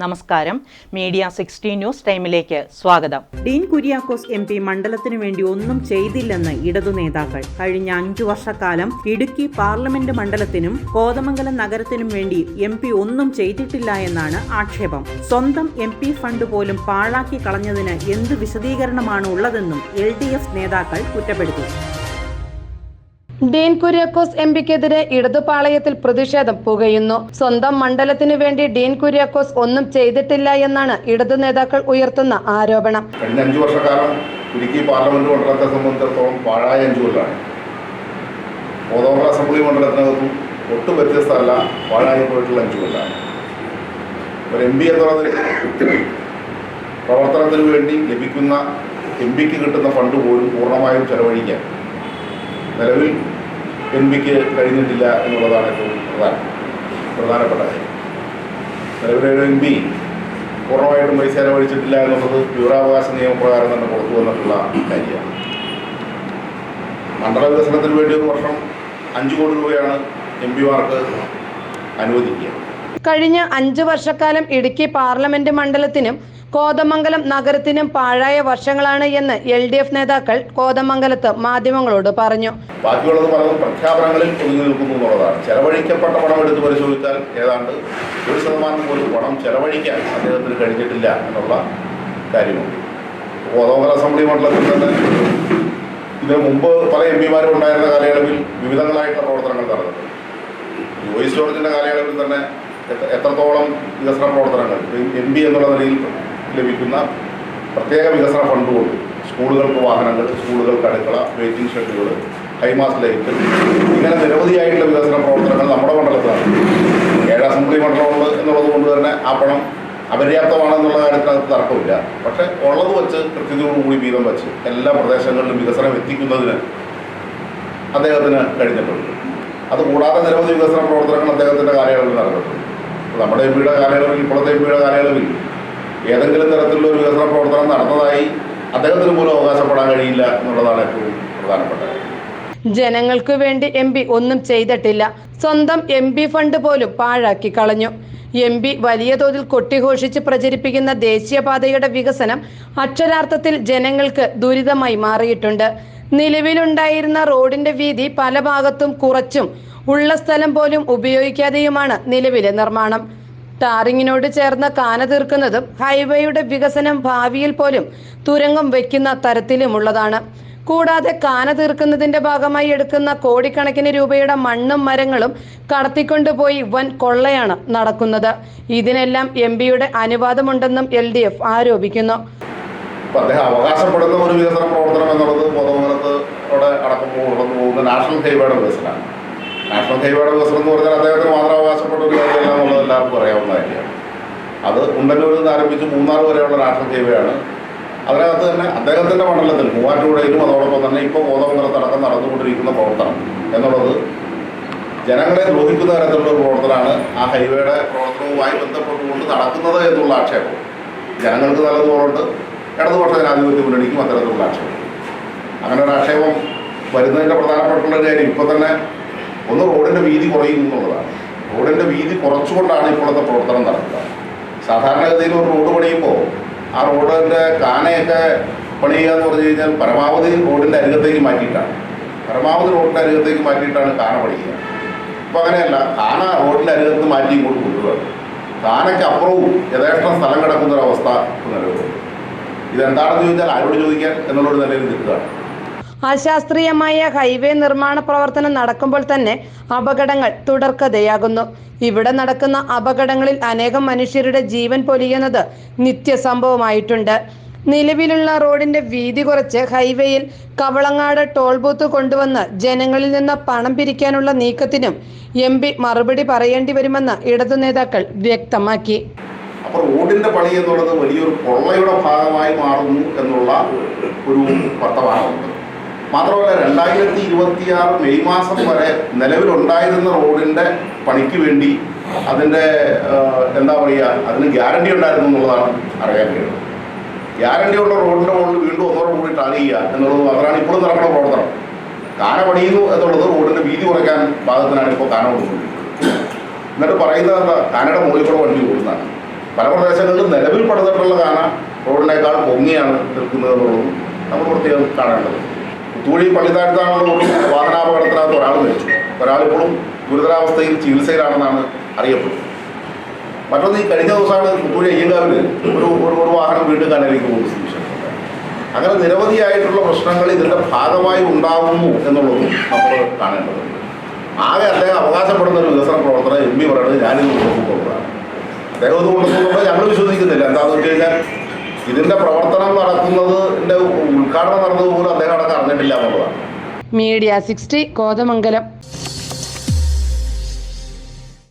നമസ്കാരം. Media 60 news ടൈമിലേക്ക് സ്വാഗതം. ഡീൻ കുര്യാക്കോസ് MP മണ്ഡലത്തിനു വേണ്ടി ഒന്നും ചെയ്തില്ലെന്ന് ഇടതു നേതാക്കൾ. കഴിഞ്ഞ 5 വർഷക്കാലം ഇടുക്കി പാർലമെന്റ് മണ്ഡലത്തിനും കോതമംഗലം നഗരത്തിനും വേണ്ടി MP ഒന്നും ചെയ്തിട്ടില്ല എന്നാണ് ആക്ഷേപം. സ്വന്തം MP ഫണ്ട് പോലും പാഴാക്കി കളഞ്ഞതിന് എന്ത് വിശദീകരണമാണ് ഉള്ളതെന്നും LDF നേതാക്കൾ കുറ്റപ്പെടുത്തി. ഡീൻ കുര്യാക്കോസ് MPക്കെതിരെ ഇടതുപാളയത്തിൽ പ്രതിഷേധം പുകയുന്നു. സ്വന്തം മണ്ഡലത്തിനു വേണ്ടി ഡീൻ കുര്യാക്കോസ് ഒന്നും ചെയ്തിട്ടില്ല എന്നാണ് ഇടതു നേതാക്കൾ ഉയർത്തുന്ന ആരോപണം. കഴിഞ്ഞ 5 വർഷക്കാലം ഇടുക്കി പാർലമെന്റ് മണ്ഡലത്തെ സംബന്ധിച്ചിടത്തോളം പാഴായ 5 കൊല്ലമാണ്. കോതമംഗലം അസംബ്ലി മണ്ഡലത്തിനകത്തും ഒട്ടും വ്യത്യസ്തമല്ല, പാഴായി പോയിട്ടുള്ള 5 കൊല്ലമാണ്. ഒരു MP എന്നുള്ളത് പ്രവർത്തനത്തിന് വേണ്ടി ലഭിക്കുന്ന MPക്ക് കിട്ടുന്ന ഫണ്ട് പോലും പൂർണ്ണമായും ചെലവഴിക്കാൻ നിലവിൽ MPക്ക് കഴിഞ്ഞിട്ടില്ല എന്നുള്ളതാണ് ഏറ്റവും പ്രധാനപ്പെട്ട കാര്യം. നിലവിലെ MP പൂർണ്ണമായിട്ടും പൈസ ചെലവഴിച്ചിട്ടില്ല എന്നുള്ളത് വിവരാവകാശ നിയമപ്രകാരം തന്നെ പുറത്തു വന്നിട്ടുള്ള കാര്യമാണ്. മണ്ഡല വികസനത്തിന് വേണ്ടി ഒരു വർഷം 5 കോടി രൂപയാണ് MPമാർക്ക് അനുവദിക്കുക. കഴിഞ്ഞ 5 വർഷക്കാലം ഇടുക്കി പാർലമെന്റ് മണ്ഡലത്തിനും കോതമംഗലം നഗരത്തിനും പാഴായ വർഷങ്ങളാണ് എന്ന് LDF നേതാക്കൾ കോതമംഗലത്ത് മാധ്യമങ്ങളോട് പറഞ്ഞു. ബാക്കിയുള്ളത് പലതും പ്രഖ്യാപനങ്ങളിൽ ഒതുങ്ങി നിൽക്കുന്നു എന്നുള്ളതാണ്. ചെലവഴിക്കപ്പെട്ട പണം എടുത്ത് പരിശോധിച്ചാൽ ഏതാണ്ട് 1% പോലും പണം ചെലവഴിക്കാൻ അദ്ദേഹത്തിന് കഴിഞ്ഞിട്ടില്ല എന്നുള്ള കാര്യമുണ്ട്. കോതമംഗലം അസംബ്ലി മണ്ഡലത്തിൽ തന്നെ ഇതിനു മുമ്പ് പല MPമാരും ഉണ്ടായിരുന്ന കാലയളവിൽ വിവിധങ്ങളായിട്ടുള്ള പ്രവർത്തനങ്ങൾ നടന്നിട്ടുണ്ട്. ജോയിസ് ജോർജിൻ്റെ കാലയളവിൽ തന്നെ എത്രത്തോളം വികസന പ്രവർത്തനങ്ങൾ MP എന്നുള്ള നിലയിൽ ലഭിക്കുന്ന പ്രത്യേക വികസന ഫണ്ടുകൊണ്ട് സ്കൂളുകൾക്ക് വാഹനങ്ങൾ, സ്കൂളുകൾക്ക് അടുക്കള, വെയിറ്റിംഗ് ഷെഡുകൾ, ഹൈമാസ് ലൈറ്റ്, ഇങ്ങനെ നിരവധിയായിട്ടുള്ള വികസന പ്രവർത്തനങ്ങൾ നമ്മുടെ മണ്ഡലത്തിലാണ്. 7 അസംബ്ലി മണ്ഡലമുണ്ട് എന്നുള്ളത് കൊണ്ട് തന്നെ ആ പണം അപര്യാപ്തമാണെന്നുള്ള കാര്യത്തിനകത്ത് തർക്കമില്ല. പക്ഷേ ഉള്ളത് വെച്ച് കൃത്യതയോടുകൂടി വീതം വെച്ച് എല്ലാ പ്രദേശങ്ങളിലും വികസനം എത്തിക്കുന്നതിന് അദ്ദേഹത്തിന് കഴിഞ്ഞിട്ടുണ്ട്. അതുകൂടാതെ നിരവധി വികസന പ്രവർത്തനങ്ങൾ അദ്ദേഹത്തിൻ്റെ കാലയളവിൽ നടന്നിട്ടുണ്ട്. നമ്മുടെ MPയുടെ കാലയളവിൽ, ഇപ്പോഴത്തെ MPയുടെ കാലയളവിൽ ഏതെങ്കിലും തരത്തിലുള്ള ഒരു വികസന പ്രവർത്തനം നടന്നതായി അദ്ദേഹത്തിന് പോലും അവകാശപ്പെടാൻ കഴിയില്ല എന്നുള്ളതാണ് ഏറ്റവും പ്രധാനപ്പെട്ട കാര്യം. ജനങ്ങൾക്ക് വേണ്ടി MP ഒന്നും ചെയ്തിട്ടില്ല. സ്വന്തം MP ഫണ്ട് പോലും പാഴാക്കി കളഞ്ഞു. MP വലിയ തോതിൽ കൊട്ടിഘോഷിച്ച് പ്രചരിപ്പിക്കുന്ന ദേശീയപാതയുടെ വികസനം അക്ഷരാർത്ഥത്തിൽ ജനങ്ങൾക്ക് ദുരിതമായി മാറിയിട്ടുണ്ട്. നിലവിലുണ്ടായിരുന്ന റോഡിന്റെ വീതി പല ഭാഗത്തും കുറച്ചും ഉള്ള സ്ഥലം പോലും ഉപയോഗിക്കാതെയുമാണ് നിലവിലെ നിർമ്മാണം. ടാറിങ്ങിനോട് ചേർന്ന് കാന തീർക്കുന്നതും ഹൈവേയുടെ വികസനം ഭാവിയിൽ പോലും തുരങ്കം വയ്ക്കുന്ന തരത്തിലുമുള്ളതാണ്. കൂടാതെ കാന തീർക്കുന്നതിന്റെ ഭാഗമായി എടുക്കുന്ന കോടിക്കണക്കിന് രൂപയുടെ മണ്ണും മരങ്ങളും കടത്തിക്കൊണ്ടുപോയി വൻ കൊള്ളയാണ് നടക്കുന്നത്. ഇതിനെല്ലാം MPയുടെ അനുവാദമുണ്ടെന്നും LDF ആരോപിക്കുന്നു. അദ്ദേഹം അവകാശപ്പെടുന്ന ഒരു വികസന പ്രവർത്തനം എന്നുള്ളത് കോതമംഗലത്തോടെ അടക്കം നടന്നു പോകുന്ന നാഷണൽ ഹൈവേയുടെ വികസനമാണ്. നാഷണൽ ഹൈവേയുടെ വികസനം എന്ന് പറഞ്ഞാൽ അദ്ദേഹത്തിന് മാത്രം അവകാശപ്പെട്ട ഒരു കാര്യമല്ല എന്നുള്ളത് എല്ലാവർക്കും അറിയാവുന്ന കാര്യമാണ്. അത് ഉണ്ടന്നൂരിൽ നിന്ന് ആരംഭിച്ച് മൂന്നാർ വരെയുള്ള നാഷണൽ ഹൈവേ ആണ്. അതിനകത്ത് തന്നെ അദ്ദേഹത്തിൻ്റെ മണ്ഡലത്തിൽ മൂവാറ്റുപുഴയിലും അതോടൊപ്പം തന്നെ ഇപ്പോൾ കോതമംഗലത്തടക്കം നടന്നുകൊണ്ടിരിക്കുന്ന പ്രവർത്തനം എന്നുള്ളത് ജനങ്ങളെ ദ്രോഹിക്കുന്ന തരത്തിലുള്ള ഒരു പ്രവർത്തനമാണ് ആ ഹൈവേയുടെ പ്രവർത്തനവുമായി ബന്ധപ്പെട്ടുകൊണ്ട് നടക്കുന്നത് എന്നുള്ള ആക്ഷേപം ജനങ്ങൾക്ക് നല്ലതുകൊണ്ട് ഇടതുപക്ഷ ജനാധിപത്യ മുന്നണിക്കും അത്തരത്തിലുള്ള ആക്ഷേപം. അങ്ങനെ ഒരു ആക്ഷേപം വരുന്നതിൻ്റെ പ്രധാനപ്പെട്ടുള്ള കാര്യം ഇപ്പോൾ തന്നെ ഒന്ന് റോഡിൻ്റെ വീതി കുറയുന്നു എന്നുള്ളതാണ്. റോഡിൻ്റെ വീതി കുറച്ചുകൊണ്ടാണ് ഇപ്പോഴത്തെ പ്രവർത്തനം നടക്കുക. സാധാരണഗതിയിൽ ഒരു റോഡ് പണിയുമ്പോൾ ആ റോഡിൻ്റെ കാനയൊക്കെ പണിയുക എന്ന് പറഞ്ഞു കഴിഞ്ഞാൽ പരമാവധി റോഡിൻ്റെ അരികത്തേക്ക് മാറ്റിയിട്ടാണ് കാന പണിയുക. ഇപ്പോൾ അങ്ങനെയല്ല, കാന റോഡിൻ്റെ അരികത്ത് മാറ്റി ഇങ്ങോട്ട് കൊണ്ടുവരണം. കാനയ്ക്ക് അപ്പുറവും യഥേഷ്ടം സ്ഥലം കിടക്കുന്നൊരവസ്ഥ നിലവിലുണ്ട്. ഇതെന്താണെന്ന് ചോദിച്ചാൽ ആരോട് ചോദിക്കാൻ എന്നുള്ളൊരു നിലയിൽ നിൽക്കുകയാണ്. അശാസ്ത്രീയമായ ഹൈവേ നിർമ്മാണ പ്രവർത്തനം നടക്കുമ്പോൾ തന്നെ അപകടങ്ങൾ തുടർക്കഥയാകുന്നു. ഇവിടെ നടക്കുന്ന അപകടങ്ങളിൽ അനേകം മനുഷ്യരുടെ ജീവൻ പൊലിയുന്നത് നിത്യസംഭവമായിട്ടുണ്ട്. നിലവിലുള്ള റോഡിന്റെ വീതി കുറച്ച് ഹൈവേയിൽ കവളങ്ങാട് ടോൾ ബൂത്ത് കൊണ്ടുവന്ന് ജനങ്ങളിൽ നിന്ന് പണം പിരിക്കാനുള്ള നീക്കത്തിനും MP മറുപടി പറയേണ്ടി വരുമെന്ന് ഇടതു നേതാക്കൾ വ്യക്തമാക്കി. അപ്പോൾ റോഡിൻ്റെ പണി എന്നുള്ളത് വലിയൊരു കൊള്ളയുടെ ഭാഗമായി മാറുന്നു എന്നുള്ള ഒരു വർത്തമാനമുണ്ട്. മാത്രമല്ല 2026 മെയ് മാസം വരെ നിലവിലുണ്ടായിരുന്ന റോഡിൻ്റെ പണിക്ക് വേണ്ടി അതിൻ്റെ അതിന് ഗ്യാരണ്ടി ഉണ്ടായിരുന്നു എന്നുള്ളതാണ് അറിയാൻ കഴിയുന്നത്. ഗ്യാരണ്ടിയുള്ള റോഡിൻ്റെ മുകളിൽ വീണ്ടും ഒന്നോടെ കൂടി ടാർ ചെയ്യുക എന്നുള്ളത് മാത്രമാണ് ഇപ്പോഴും നടക്കുന്ന പ്രവർത്തനം. കാന പണിയുന്നു എന്നുള്ളത് റോഡിൻ്റെ വീതി കുറയ്ക്കാൻ ഭാഗത്തിനാണ് ഇപ്പോൾ കാന കൊണ്ടുകൊണ്ടിരിക്കുന്നത്. എന്നിട്ട് പറയുന്നത് എന്താ, കാനയുടെ മുകളിൽ കൂടെ വണ്ടി ഓടുന്നതാണ്. പല പ്രദേശങ്ങളിലും നിലവിൽ പണിതിട്ടുള്ള കാന റോഡിനേക്കാൾ പൊങ്ങിയാണ് നിൽക്കുന്നതെന്നുള്ളതും നമ്മൾ പ്രത്യേകം കാണേണ്ടത്. പുത്തൂഴി പള്ളിത്താഴത്താണുള്ള വാഹനാപകടത്തിനകത്ത് ഒരാൾ മരിച്ചു. ഒരാളിപ്പോഴും ഗുരുതരാവസ്ഥയിൽ ചികിത്സയിലാണെന്നാണ് അറിയപ്പെടുന്നത്. മറ്റൊന്ന്, ഈ കഴിഞ്ഞ ദിവസമാണ് പുത്തൂഴി അയ്യങ്കാവിൽ ഒരു വാഹനം വീണ്ടും കനലേക്ക് പോകുന്ന സ്ഥിതി. അങ്ങനെ നിരവധിയായിട്ടുള്ള പ്രശ്നങ്ങൾ ഇതിൻ്റെ ഭാഗമായി ഉണ്ടാകുന്നു എന്നുള്ളതും നമ്മൾ കാണേണ്ടതുണ്ട്. ആകെ അദ്ദേഹം അവകാശപ്പെടുന്ന ഒരു വികസന പ്രവർത്തനം MP പറയുന്നത് ഞാനിത് കൊണ്ടുപോകുന്നതാണ്. അദ്ദേഹം ഇത് കൊണ്ടുപോകുമ്പോൾ ഞങ്ങൾ വിശ്വസിക്കുന്നില്ല. എന്താണെന്ന് വെച്ച് കഴിഞ്ഞാൽ ഇതിൻ്റെ പ്രവർത്തനം നടക്കുന്നതിൻ്റെ ഉദ്ഘാടനം നടന്നത് പോലും അദ്ദേഹം അടക്കം അറിഞ്ഞിട്ടില്ല എന്നുള്ളതാണ്. മീഡിയ 60 കോതമംഗലം.